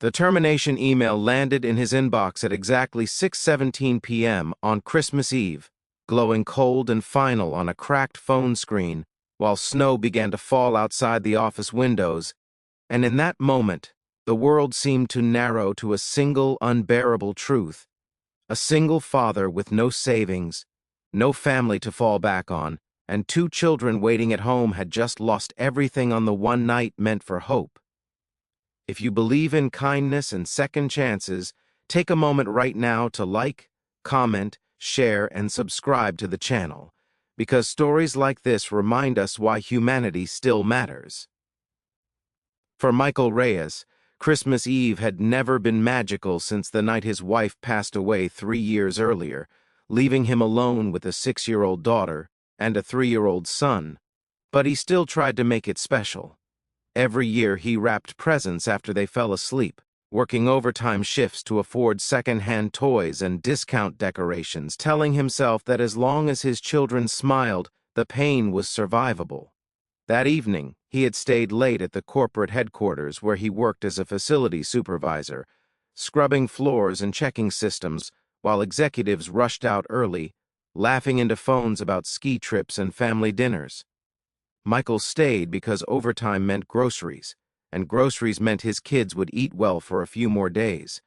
The termination email landed in his inbox at exactly 6:17 p.m. on Christmas Eve, glowing cold and final on a cracked phone screen, while snow began to fall outside the office windows, and in that moment, the world seemed to narrow to a single unbearable truth. A single father with no savings, no family to fall back on, and two children waiting at home had just lost everything on the one night meant for hope. If you believe in kindness and second chances, take a moment right now to like, comment, share, and subscribe to the channel, because stories like this remind us why humanity still matters. For Michael Reyes, Christmas Eve had never been magical since the night his wife passed away 3 years earlier, leaving him alone with a 6-year-old daughter and a 3-year-old son, but he still tried to make it special. Every year he wrapped presents after they fell asleep, working overtime shifts to afford second-hand toys and discount decorations, telling himself that as long as his children smiled, the pain was survivable. That evening, he had stayed late at the corporate headquarters where he worked as a facility supervisor, scrubbing floors and checking systems, while executives rushed out early, laughing into phones about ski trips and family dinners. Michael stayed because overtime meant groceries, and groceries meant his kids would eat well for a few more days.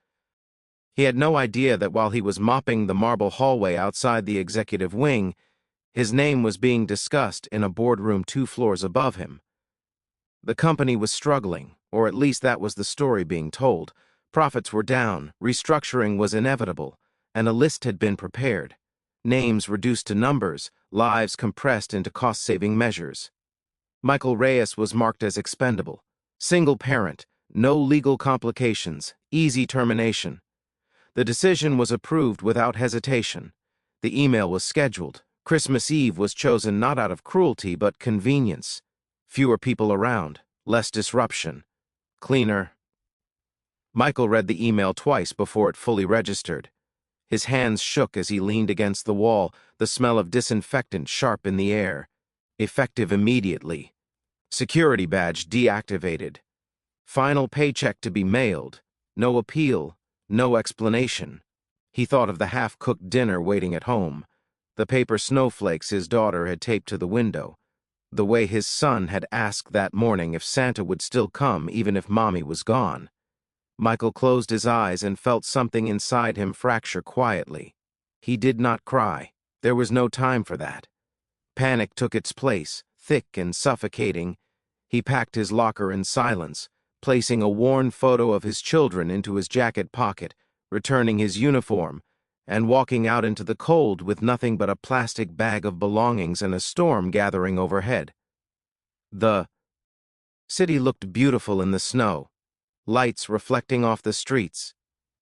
He had no idea that while he was mopping the marble hallway outside the executive wing, his name was being discussed in a boardroom 2 floors above him. The company was struggling, or at least that was the story being told. Profits were down, restructuring was inevitable, and a list had been prepared. Names reduced to numbers, lives compressed into cost-saving measures. Michael Reyes was marked as expendable. Single parent, no legal complications, easy termination. The decision was approved without hesitation. The email was scheduled. Christmas Eve was chosen not out of cruelty but convenience. Fewer people around, less disruption. Cleaner. Michael read the email twice before it fully registered. His hands shook as he leaned against the wall, the smell of disinfectant sharp in the air. Effective immediately. Security badge deactivated. Final paycheck to be mailed. No appeal, no explanation. He thought of the half-cooked dinner waiting at home, the paper snowflakes his daughter had taped to the window, the way his son had asked that morning if Santa would still come even if Mommy was gone. Michael closed his eyes and felt something inside him fracture quietly. He did not cry. There was no time for that. Panic took its place, thick and suffocating. He packed his locker in silence, placing a worn photo of his children into his jacket pocket, returning his uniform, and walking out into the cold with nothing but a plastic bag of belongings and a storm gathering overhead. The city looked beautiful in the snow, lights reflecting off the streets,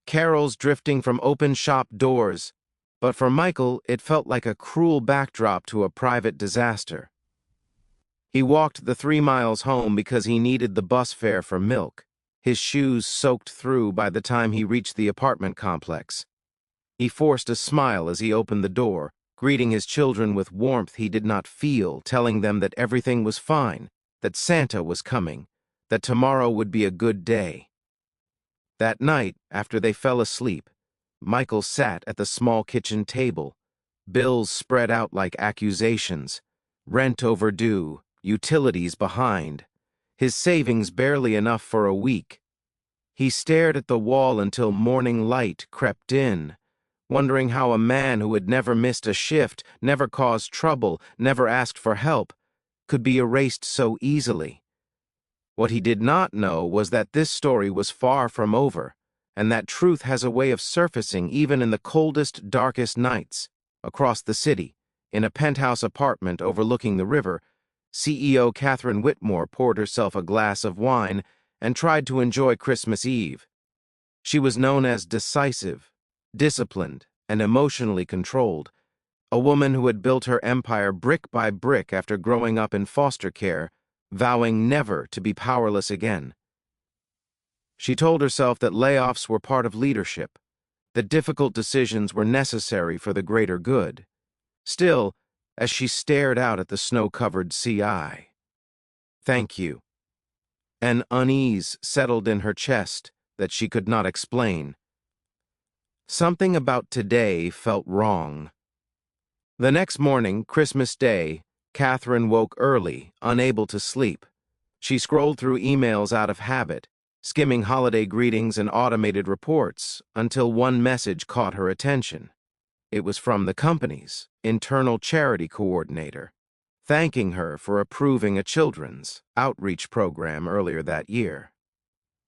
carols drifting from open shop doors, but for Michael it felt like a cruel backdrop to a private disaster. He walked the 3 miles home because he needed the bus fare for milk, his shoes soaked through by the time he reached the apartment complex. He forced a smile as he opened the door, greeting his children with warmth he did not feel, telling them that everything was fine, that Santa was coming, that tomorrow would be a good day. That night, after they fell asleep, Michael sat at the small kitchen table, bills spread out like accusations, rent overdue, utilities behind, his savings barely enough for a week. He stared at the wall until morning light crept in, wondering how a man who had never missed a shift, never caused trouble, never asked for help, could be erased so easily. What he did not know was that this story was far from over, and that truth has a way of surfacing even in the coldest, darkest nights. Across the city, in a penthouse apartment overlooking the river, CEO Catherine Whitmore poured herself a glass of wine and tried to enjoy Christmas Eve. She was known as decisive, disciplined, and emotionally controlled, a woman who had built her empire brick by brick after growing up in foster care, vowing never to be powerless again. She told herself that layoffs were part of leadership, that difficult decisions were necessary for the greater good. Still, as she stared out at the snow-covered sea, "Thank you." An unease settled in her chest, that she could not explain. Something about today felt wrong. The next morning, Christmas Day, Catherine woke early, unable to sleep. She scrolled through emails out of habit, skimming holiday greetings and automated reports, until one message caught her attention. It was from the company's internal charity coordinator, thanking her for approving a children's outreach program earlier that year.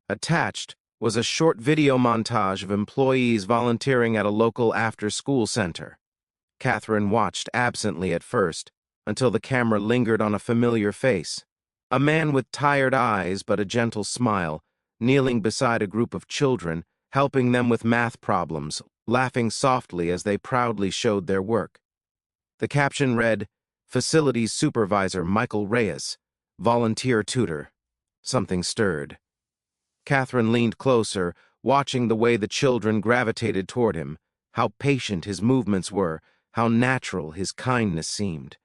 Attached was a short video montage of employees volunteering at a local after-school center. Catherine watched absently at first, until the camera lingered on a familiar face. A man with tired eyes but a gentle smile, kneeling beside a group of children, helping them with math problems, laughing softly as they proudly showed their work. The caption read, "Facilities Supervisor Michael Reyes, Volunteer Tutor." Something stirred. Catherine leaned closer, watching the way the children gravitated toward him, how patient his movements were, how natural his kindness seemed.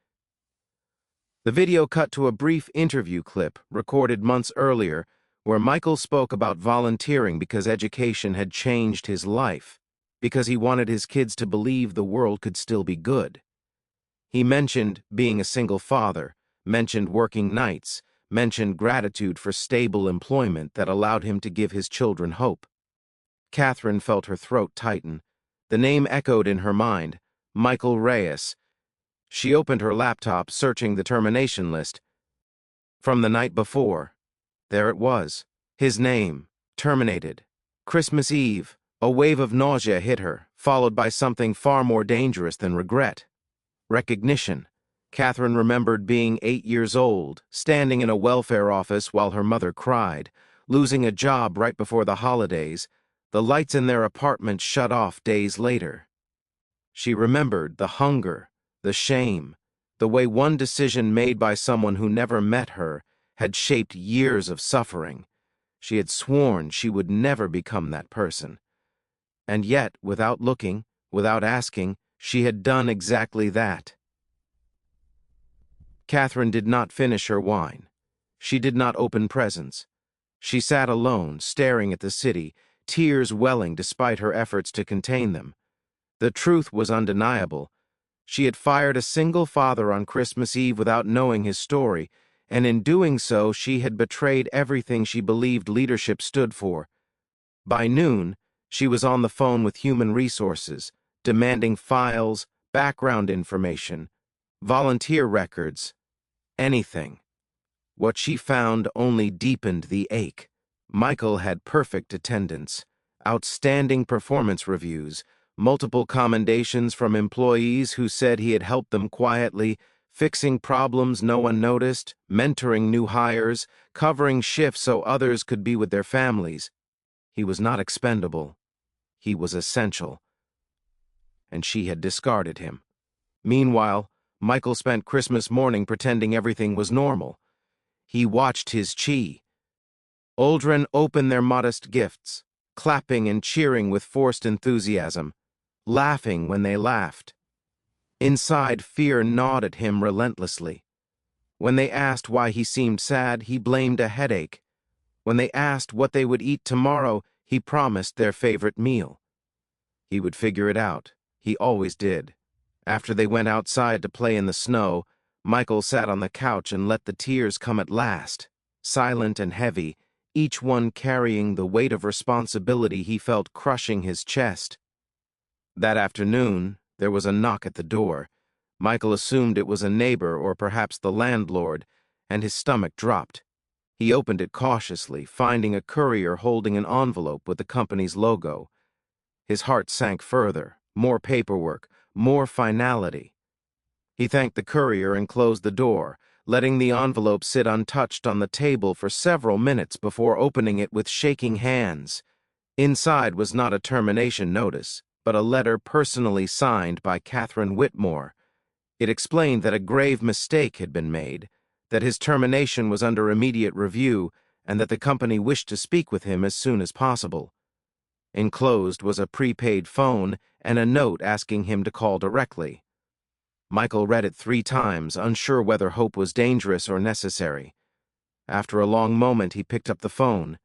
The video cut to a brief interview clip recorded months earlier where Michael spoke about volunteering because education had changed his life, because he wanted his kids to believe the world could still be good. He mentioned being a single father, mentioned working nights, mentioned gratitude for stable employment that allowed him to give his children hope. Catherine felt her throat tighten. The name echoed in her mind, Michael Reyes. She opened her laptop, searching the termination list. From the night before, there it was, his name, terminated. Christmas Eve, a wave of nausea hit her, followed by something far more dangerous than regret. Recognition. Catherine remembered being 8 years old, standing in a welfare office while her mother cried, losing a job right before the holidays, the lights in their apartment shut off days later. She remembered the hunger, the shame, the way one decision made by someone who never met her had shaped years of suffering. She had sworn she would never become that person. And yet, without looking, without asking, she had done exactly that. Catherine did not finish her wine. She did not open presents. She sat alone, staring at the city, tears welling despite her efforts to contain them. The truth was undeniable. She had fired a single father on Christmas Eve without knowing his story, and in doing so she had betrayed everything she believed leadership stood for. By noon, she was on the phone with Human Resources, demanding files, background information, volunteer records, anything. What she found only deepened the ache. Michael had perfect attendance, outstanding performance reviews, multiple commendations from employees who said he had helped them quietly, fixing problems no one noticed, mentoring new hires, covering shifts so others could be with their families. He was not expendable. He was essential. And she had discarded him. Meanwhile, Michael spent Christmas morning pretending everything was normal. He watched his children open their modest gifts, clapping and cheering with forced enthusiasm, laughing when they laughed. Inside, fear gnawed at him relentlessly. When they asked why he seemed sad, he blamed a headache. When they asked what they would eat tomorrow, he promised their favorite meal. He would figure it out. He always did. After they went outside to play in the snow, Michael sat on the couch and let the tears come at last, silent and heavy, each one carrying the weight of responsibility he felt crushing his chest. That afternoon, there was a knock at the door. Michael assumed it was a neighbor or perhaps the landlord, and his stomach dropped. He opened it cautiously, finding a courier holding an envelope with the company's logo. His heart sank further, more paperwork, more finality. He thanked the courier and closed the door, letting the envelope sit untouched on the table for several minutes before opening it with shaking hands. Inside was not a termination notice, but a letter personally signed by Catherine Whitmore. It explained that a grave mistake had been made, that his termination was under immediate review, and that the company wished to speak with him as soon as possible. Enclosed was a prepaid phone and a note asking him to call directly. Michael read it 3 times, unsure whether hope was dangerous or necessary. After a long moment, he picked up the phone.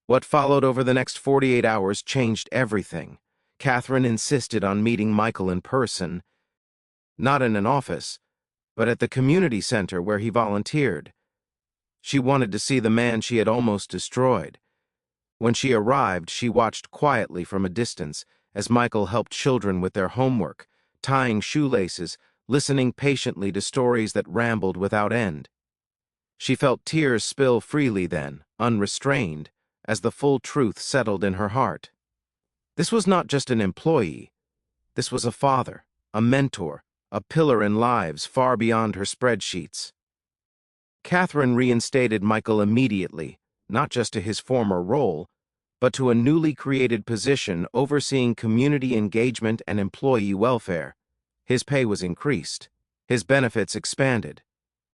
What followed over the next 48 hours changed everything. Catherine insisted on meeting Michael in person, not in an office, but at the community center where he volunteered. She wanted to see the man she had almost destroyed. When she arrived, she watched quietly from a distance as Michael helped children with their homework, tying shoelaces, listening patiently to stories that rambled without end. She felt tears spill freely then, unrestrained, as the full truth settled in her heart. This was not just an employee. This was a father, a mentor, a pillar in lives far beyond her spreadsheets. Catherine reinstated Michael immediately, not just to his former role, but to a newly created position overseeing community engagement and employee welfare. His pay was increased, his benefits expanded,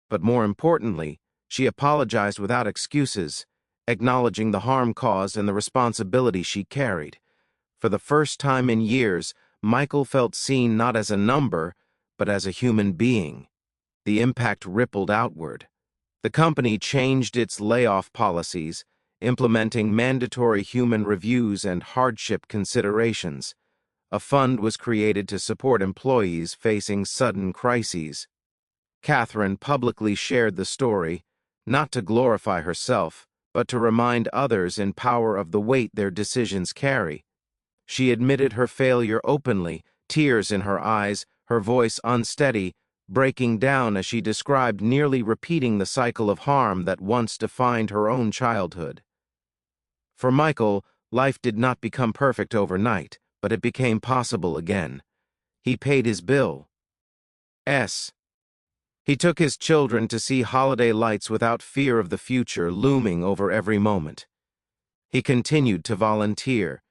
but more importantly, she apologized without excuses, acknowledging the harm caused and the responsibility she carried. For the first time in years, Michael felt seen not as a number, but as a human being. The impact rippled outward. The company changed its layoff policies, implementing mandatory human reviews and hardship considerations. A fund was created to support employees facing sudden crises. Catherine publicly shared the story, not to glorify herself, but to remind others in power of the weight their decisions carry. She admitted her failure openly, tears in her eyes, her voice unsteady, breaking down as she described nearly repeating the cycle of harm that once defined her own childhood. For Michael, life did not become perfect overnight, but it became possible again. He paid his bill. He took his children to see holiday lights without fear of the future looming over every moment. He continued to volunteer,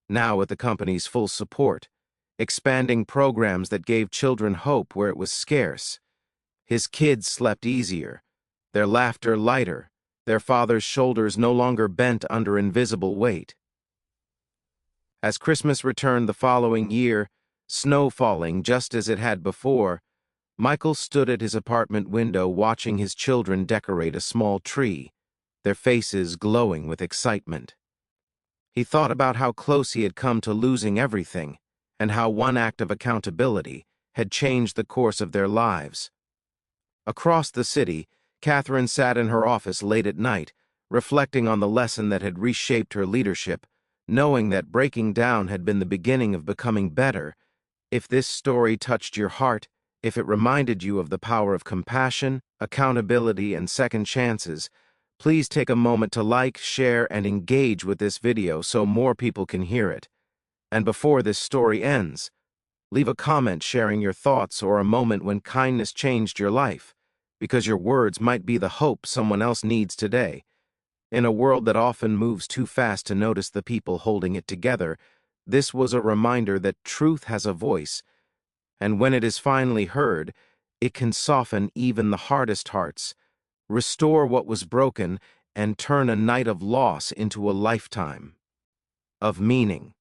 now with the company's full support, expanding programs that gave children hope where it was scarce. His kids slept easier, their laughter lighter, their father's shoulders no longer bent under invisible weight. As Christmas returned the following year, snow falling just as it had before, Michael stood at his apartment window watching his children decorate a small tree, their faces glowing with excitement. He thought about how close he had come to losing everything, and how one act of accountability had changed the course of their lives. Across the city, Catherine sat in her office late at night, reflecting on the lesson that had reshaped her leadership, knowing that breaking down had been the beginning of becoming better. If this story touched your heart, if it reminded you of the power of compassion, accountability, and second chances, please take a moment to like, share, and engage with this video so more people can hear it. And before this story ends, leave a comment sharing your thoughts or a moment when kindness changed your life, because your words might be the hope someone else needs today. In a world that often moves too fast to notice the people holding it together, this was a reminder that truth has a voice, and when it is finally heard, it can soften even the hardest hearts, restore what was broken, and turn a night of loss into a lifetime of meaning.